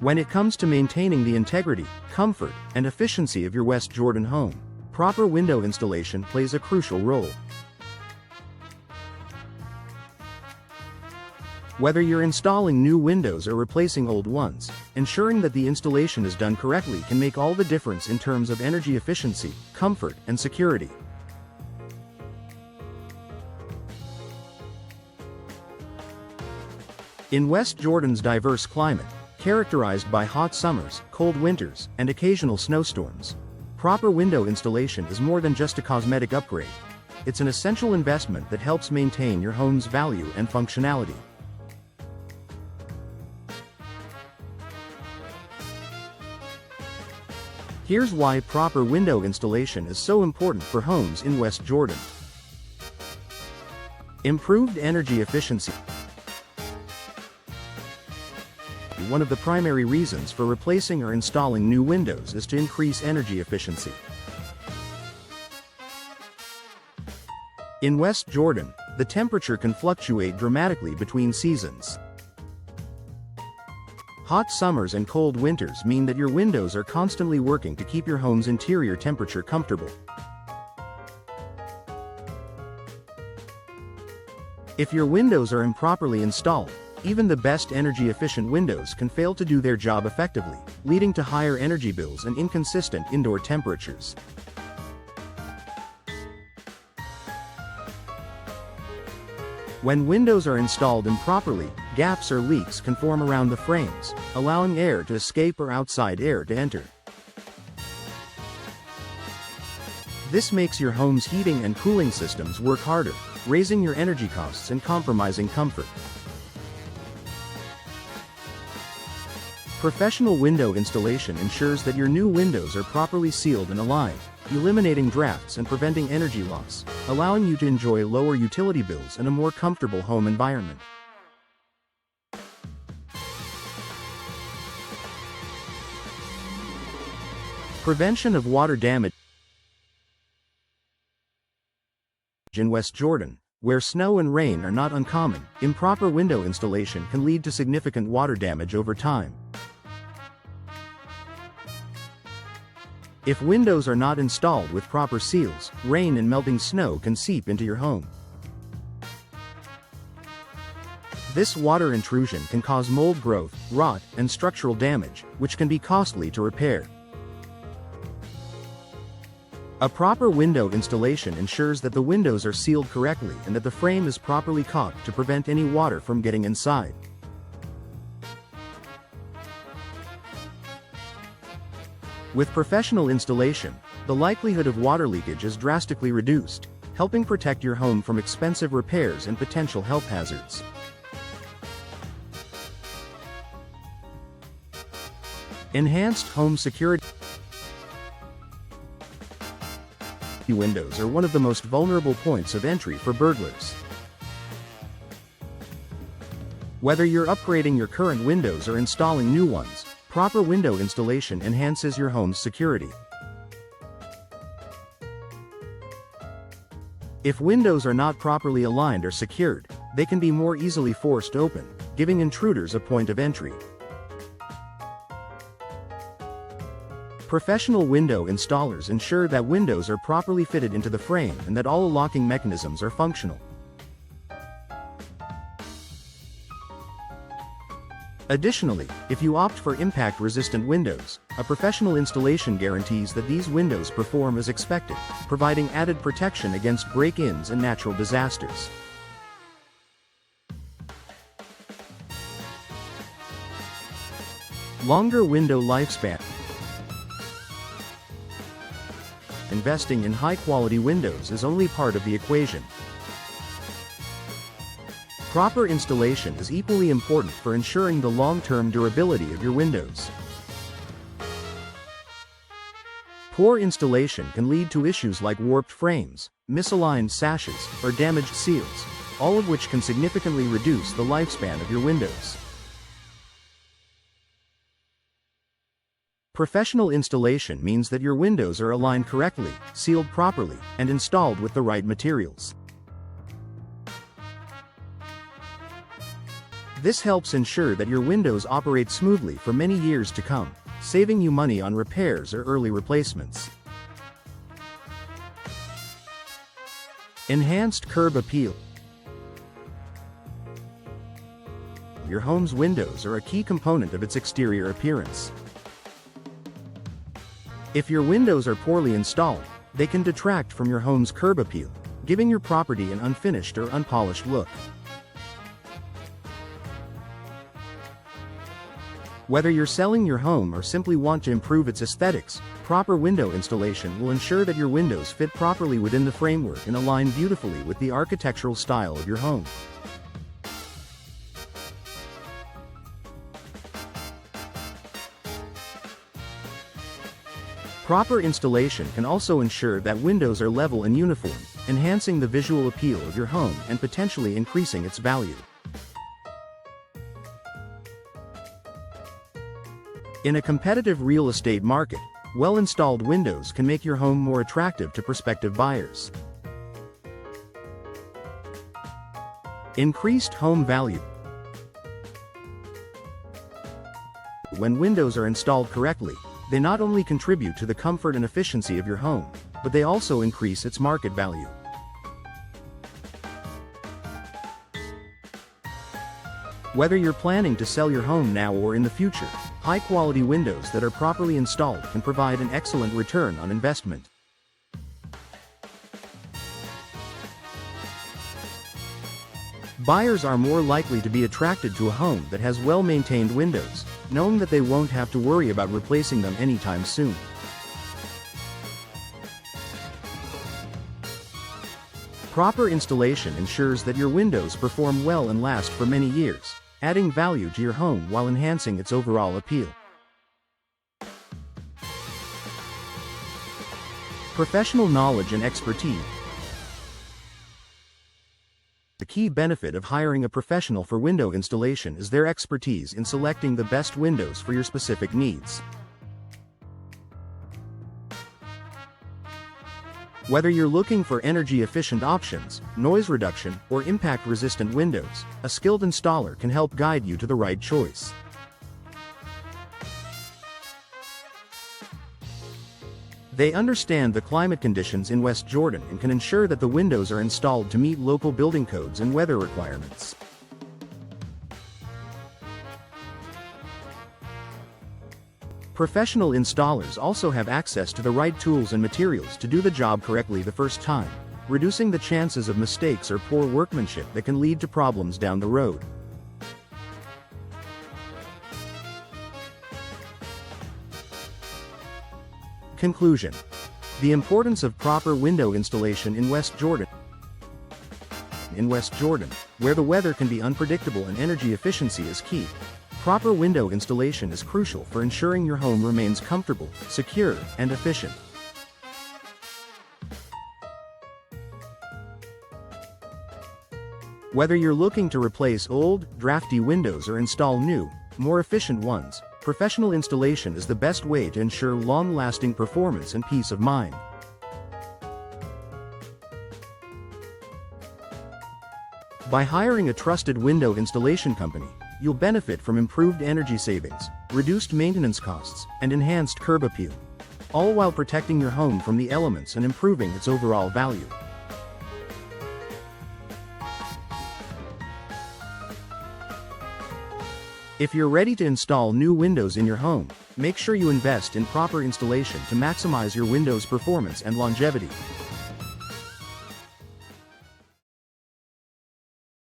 When it comes to maintaining the integrity, comfort, and efficiency of your West Jordan home, proper window installation plays a crucial role. Whether you're installing new windows or replacing old ones, ensuring that the installation is done correctly can make all the difference in terms of energy efficiency, comfort, and security. In West Jordan's diverse climate, characterized by hot summers, cold winters, and occasional snowstorms, proper window installation is more than just a cosmetic upgrade. It's an essential investment that helps maintain your home's value and functionality. Here's why proper window installation is so important for homes in West Jordan. Improved energy efficiency. One of the primary reasons for replacing or installing new windows is to increase energy efficiency. In West Jordan, the temperature can fluctuate dramatically between seasons. Hot summers and cold winters mean that your windows are constantly working to keep your home's interior temperature comfortable. If your windows are improperly installed, even the best energy-efficient windows can fail to do their job effectively, leading to higher energy bills and inconsistent indoor temperatures. When windows are installed improperly, gaps or leaks can form around the frames, allowing air to escape or outside air to enter. This makes your home's heating and cooling systems work harder, raising your energy costs and compromising comfort. Professional window installation ensures that your new windows are properly sealed and aligned, eliminating drafts and preventing energy loss, allowing you to enjoy lower utility bills and a more comfortable home environment. Prevention of water damage. In West Jordan, where snow and rain are not uncommon, improper window installation can lead to significant water damage over time. If windows are not installed with proper seals, rain and melting snow can seep into your home. This water intrusion can cause mold growth, rot, and structural damage, which can be costly to repair. A proper window installation ensures that the windows are sealed correctly and that the frame is properly caulked to prevent any water from getting inside. With professional installation, the likelihood of water leakage is drastically reduced, helping protect your home from expensive repairs and potential health hazards. Enhanced home security. Windows are one of the most vulnerable points of entry for burglars. Whether you're upgrading your current windows or installing new ones, proper window installation enhances your home's security. If windows are not properly aligned or secured, they can be more easily forced open, giving intruders a point of entry. Professional window installers ensure that windows are properly fitted into the frame and that all locking mechanisms are functional. Additionally, if you opt for impact-resistant windows, a professional installation guarantees that these windows perform as expected, providing added protection against break-ins and natural disasters. Longer window lifespan. Investing in high-quality windows is only part of the equation. Proper installation is equally important for ensuring the long-term durability of your windows. Poor installation can lead to issues like warped frames, misaligned sashes, or damaged seals, all of which can significantly reduce the lifespan of your windows. Professional installation means that your windows are aligned correctly, sealed properly, and installed with the right materials. This helps ensure that your windows operate smoothly for many years to come, saving you money on repairs or early replacements. Enhanced curb appeal. Your home's windows are a key component of its exterior appearance. If your windows are poorly installed, they can detract from your home's curb appeal, giving your property an unfinished or unpolished look. Whether you're selling your home or simply want to improve its aesthetics, proper window installation will ensure that your windows fit properly within the framework and align beautifully with the architectural style of your home. Proper installation can also ensure that windows are level and uniform, enhancing the visual appeal of your home and potentially increasing its value. In a competitive real estate market, well-installed windows can make your home more attractive to prospective buyers. Increased home value. When windows are installed correctly, they not only contribute to the comfort and efficiency of your home, but they also increase its market value. Whether you're planning to sell your home now or in the future, high-quality windows that are properly installed can provide an excellent return on investment. Buyers are more likely to be attracted to a home that has well-maintained windows, knowing that they won't have to worry about replacing them anytime soon. Proper installation ensures that your windows perform well and last for many years, adding value to your home while enhancing its overall appeal. Professional knowledge and expertise. The key benefit of hiring a professional for window installation is their expertise in selecting the best windows for your specific needs. Whether you're looking for energy-efficient options, noise reduction, or impact-resistant windows, a skilled installer can help guide you to the right choice. They understand the climate conditions in West Jordan and can ensure that the windows are installed to meet local building codes and weather requirements. Professional installers also have access to the right tools and materials to do the job correctly the first time, reducing the chances of mistakes or poor workmanship that can lead to problems down the road. Conclusion. The importance of proper window installation in West Jordan. In West Jordan, where the weather can be unpredictable and energy efficiency is key, proper window installation is crucial for ensuring your home remains comfortable, secure, and efficient. Whether you're looking to replace old, drafty windows or install new, more efficient ones, professional installation is the best way to ensure long-lasting performance and peace of mind. By hiring a trusted window installation company, you'll benefit from improved energy savings, reduced maintenance costs, and enhanced curb appeal, all while protecting your home from the elements and improving its overall value. If you're ready to install new windows in your home, make sure you invest in proper installation to maximize your window's performance and longevity.